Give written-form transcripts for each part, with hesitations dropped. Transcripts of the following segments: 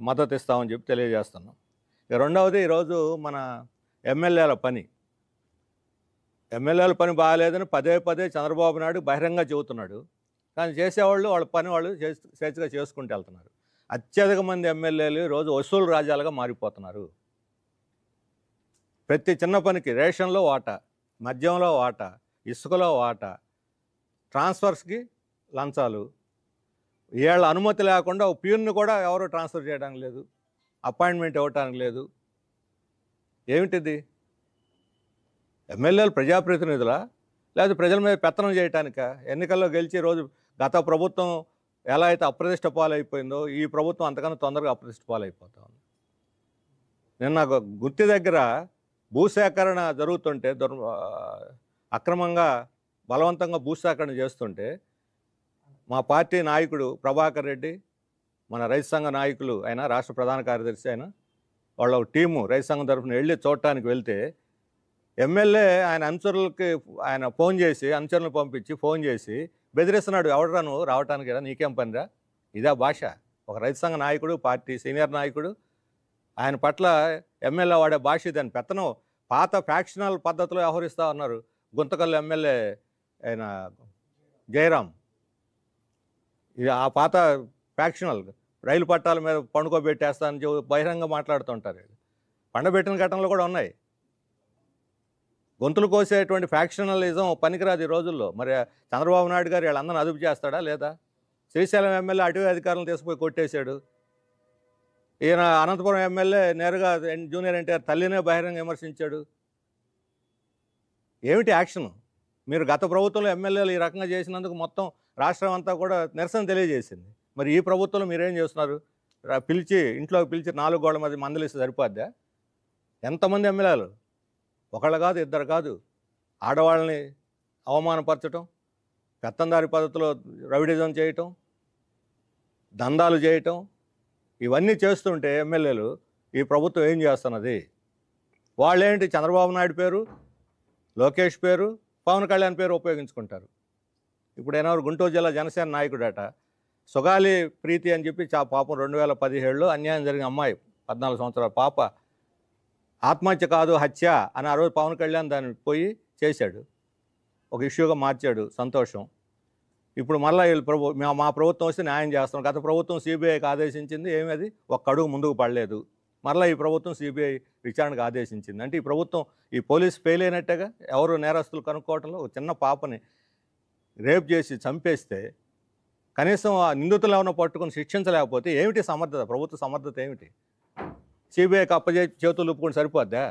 మద్దతు ఇస్తామని చెప్పి తెలియజేస్తున్నాం. ఇక రెండవది, ఈరోజు మన ఎమ్మెల్యేల పని బాగాలేదని పదే పదే చంద్రబాబు నాయుడు బహిరంగ చెబుతున్నాడు. కానీ చేసేవాళ్ళు వాళ్ళ పని వాళ్ళు స్వేచ్ఛగా చేసుకుంటూ వెళ్తున్నారు. అత్యధిక మంది ఎమ్మెల్యేలు ఈరోజు వసూలు రాజ్యాలుగా మారిపోతున్నారు. ప్రతి చిన్న పనికి రేషన్లో వాటా, మద్యంలో వాటా, ఇసుకలో వాటా, ట్రాన్స్ఫర్స్కి లంచాలు, వీళ్ళ అనుమతి లేకుండా ఒక ప్యూన్ను కూడా ఎవరు ట్రాన్స్ఫర్ చేయడానికి లేదు, అపాయింట్మెంట్ ఇవ్వటానికి లేదు. ఏమిటిది? ఎమ్మెల్యేలు ప్రజాప్రతినిధులా, లేదా ప్రజల మీద పెత్తనం చేయటానికా? ఎన్నికల్లో గెలిచి రోజు గత ప్రభుత్వం ఎలా అయితే అప్రతిష్ట పాలైపోయిందో ఈ ప్రభుత్వం అంతకన్నా తొందరగా అప్రతిష్ట పాలైపోతా ఉంది. నిన్న గుత్తి దగ్గర భూసేకరణ జరుగుతుంటే, అక్రమంగా బలవంతంగా భూసేకరణ చేస్తుంటే మా పార్టీ నాయకుడు ప్రభాకర్ రెడ్డి, మన రైతు సంఘ నాయకులు ఆయన, రాష్ట్ర ప్రధాన కార్యదర్శి ఆయన, వాళ్ళ టీము రైతు సంఘం తరఫున వెళ్ళి చూడటానికి వెళ్తే ఎమ్మెల్యే ఆయన అనుచరులకి అనుచరులను పంపించి ఫోన్ చేసి బెదిరిస్తున్నాడు. ఎవడరా నువ్వు రావటానికి, నీకేం పనిరా? ఇదా భాష? ఒక రైతు సంఘ నాయకుడు, పార్టీ సీనియర్ నాయకుడు, ఆయన పట్ల ఎమ్మెల్యే వాడే భాష ఇదని. పెత్తనం పాత ఫ్యాక్షనల్ పద్ధతిలో వ్యవహరిస్తూ ఉన్నారు. గుంతకల్లు ఎమ్మెల్యే ఆయన జయరాం, ఇది ఆ పాత ఫ్యాక్షనల్ రైలు పట్టాల మీద పండుకోబెట్టేస్తానని బహిరంగ మాట్లాడుతుంటారు. పండబెట్టిన ఘటనలు కూడా ఉన్నాయి. గొంతులు కోసేటువంటి ఫ్యాక్షనలిజం పనికిరాదు ఈ రోజుల్లో. మరి చంద్రబాబు నాయుడు గారు వీళ్ళందరినీ అదుపు చేస్తాడా లేదా? శ్రీశైలం ఎమ్మెల్యే అటవీ అధికారులను తీసుకుపోయి కొట్టేశాడు. ఈయన అనంతపురం ఎమ్మెల్యే నేరుగా జూనియర్ ఎన్టీఆర్ తల్లినే బహిరంగ విమర్శించాడు. ఏమిటి యాక్షన్? మీరు గత ప్రభుత్వంలో ఎమ్మెల్యేలు ఈ రకంగా చేసినందుకు మొత్తం రాష్ట్రం అంతా కూడా నిరసన తెలియజేసింది. మరి ఈ ప్రభుత్వంలో మీరేం చేస్తున్నారు? ఇంట్లోకి పిలిచి 4 గోళ్ల మధ్య మందలిస్తే సరిపోద్దా? ఎంతమంది ఎమ్మెల్యేలు? ఒకళ్ళు కాదు, ఇద్దరు కాదు. ఆడవాళ్ళని అవమానపరచటం, పెత్తందారి పద్ధతిలో రౌడీజం చేయటం, దందాలు చేయటం, ఇవన్నీ చేస్తుంటే ఎమ్మెల్యేలు ఈ ప్రభుత్వం ఏం చేస్తున్నది? వాళ్ళేంటి చంద్రబాబు నాయుడు పేరు, లోకేష్ పేరు, పవన్ కళ్యాణ్ పేరు ఉపయోగించుకుంటారు. ఇప్పుడు ఏనాడు గుంటూరు జిల్లా జనసేన నాయకుడట సుగాలి ప్రీతి అని చెప్పి పాపం 2017లో అన్యాయం జరిగిన అమ్మాయి, 14 సంవత్సరాల పాప, ఆత్మహత్య కాదు హత్య అని ఆ రోజు పవన్ కళ్యాణ్ దాన్ని పోయి చేశాడు, ఒక ఇష్యూగా మార్చాడు. సంతోషం. ఇప్పుడు మళ్ళీ మా ప్రభుత్వం వస్తే న్యాయం చేస్తాం. గత ప్రభుత్వం సిబిఐకి ఆదేశించింది, ఏమి అది ఒక్క అడుగు ముందుకు పడలేదు. మళ్ళీ ఈ ప్రభుత్వం సిబిఐ విచారణకు ఆదేశించింది. అంటే ఈ ప్రభుత్వం, ఈ పోలీసు ఫెయిల్ అయినట్టుగా. ఎవరు నేరస్తులు కనుక్కోవటంలో ఒక చిన్న పాపని రేప్ చేసి చంపేస్తే కనీసం ఆ నిందితులు ఏమైనా పట్టుకుని శిక్షించలేకపోతే ఏమిటి సమర్థత? ప్రభుత్వ సమర్థత ఏమిటి? సిబిఐకి చేతులు ఒప్పుకొని సరిపోద్దా?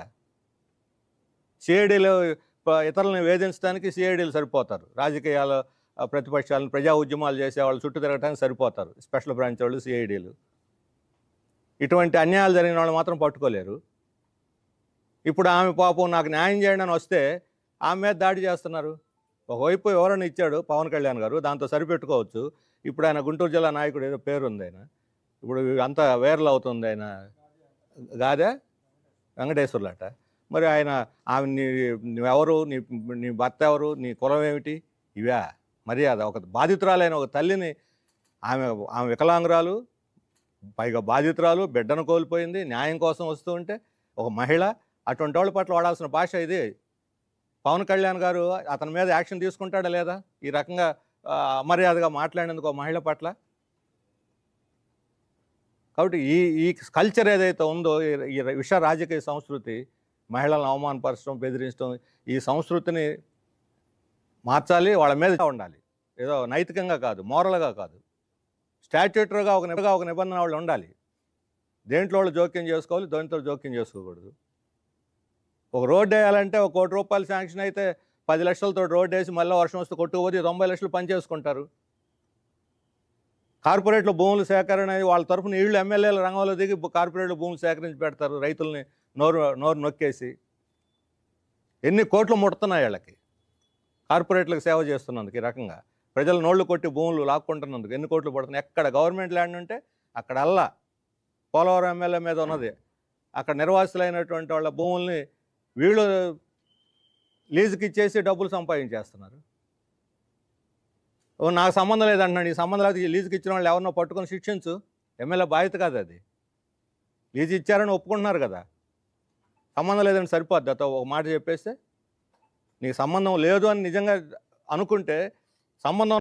సిఐడీలు ఇతరులను వేధించడానికి సిఐడీలు సరిపోతారు. రాజకీయాల ప్రతిపక్షాలను, ప్రజా ఉద్యమాలు చేసే వాళ్ళు చుట్టూ తిరగడానికి సరిపోతారు స్పెషల్ బ్రాంచ్ వాళ్ళు, సిఐడీలు. ఇటువంటి అన్యాయాలు జరిగిన వాళ్ళు మాత్రం పట్టుకోలేరు. ఇప్పుడు ఆమె పాపం నాకు న్యాయం చేయండి అని వస్తే ఆమె మీద దాడి చేస్తున్నారు. ఒకవైపు వివరణ ఇచ్చాడు పవన్ కళ్యాణ్ గారు, దాంతో సరిపెట్టుకోవచ్చు. ఇప్పుడు ఆయన గుంటూరు జిల్లా నాయకుడు, ఏదో పేరుంది ఆయన, ఇప్పుడు అంతా వైరల్ అవుతుంది. ఆయన గాదే వెంకటేశ్వర్లట. మరి ఆయన ఆమె నువ్వెవరు, నీ భర్త ఎవరు, నీ కులం ఏమిటి, ఇవా మర్యాద? ఒక బాధితురాలైన ఒక తల్లిని, ఆమె వికలాంగురాలు, పైగా బాధితురాలు, బిడ్డను కోల్పోయింది, న్యాయం కోసం వస్తూ ఉంటే ఒక మహిళ, అటువంటి వాళ్ళ పట్ల వాడాల్సిన భాష ఇది. పవన్ కళ్యాణ్ గారు అతని మీద యాక్షన్ తీసుకుంటాడా లేదా ఈ రకంగా అమర్యాదగా మాట్లాడేందుకు మహిళ పట్ల? కాబట్టి ఈ కల్చర్ ఏదైతే ఉందో, ఈ విష రాజకీయ సంస్కృతి, మహిళలను అవమానపరచడం, బెదిరించడం, ఈ సంస్కృతిని మార్చాలి. వాళ్ళ మీద ఉండాలి. ఏదో నైతికంగా కాదు, మోరల్గా కాదు, స్టాట్యూటరీగా ఒక నిబంధన వాళ్ళు ఉండాలి. దేంట్లో వాళ్ళు జోక్యం చేసుకోవాలి, దేంట్లో జోక్యం చేసుకోకూడదు. ఒక రోడ్డు వేయాలంటే ₹1 కోటి శాంక్షన్ అయితే 10 లక్షలతో రోడ్డు వేసి మళ్ళీ వర్షం వస్తే కొట్టుకుపోతే 90 లక్షలు పనిచేసుకుంటారు. కార్పొరేట్లో భూములు సేకరణ వాళ్ళ తరఫున వీళ్ళు ఎమ్మెల్యేల రంగంలో దిగి కార్పొరేట్లో భూములు సేకరించి పెడతారు. రైతుల్ని నోరు నొక్కేసి ఎన్ని కోట్లు ముడుతున్నాయి వీళ్ళకి, కార్పొరేట్లకు సేవ చేస్తున్నందుకు. ఈ రకంగా ప్రజలు నోళ్లు కొట్టి భూములు లాక్కుంటున్నందుకు ఎన్ని కోట్లు పడుతున్నాయి. ఎక్కడ గవర్నమెంట్ ల్యాండ్ ఉంటే అక్కడ అల్లా పోలవరం ఎమ్మెల్యే మీద ఉన్నది, అక్కడ నిర్వాసితులైనటువంటి వాళ్ళ భూముల్ని వీళ్ళు లీజుకి ఇచ్చేసి డబ్బులు సంపాదించేస్తున్నారు. నాకు సంబంధం లేదంటున్నాడు. ఈ సంబంధం లేదు, లీజుకి ఇచ్చిన వాళ్ళు ఎవరినో పట్టుకొని శిక్షించు. ఎమ్మెల్యే బాధ్యత కాదు అది. లీజు ఇచ్చారని ఒప్పుకుంటున్నారు కదా, సంబంధం లేదని సరిపోద్ది అతో ఒక మాట చెప్పేస్తే. నీకు సంబంధం లేదు అని నిజంగా అనుకుంటే సంబంధం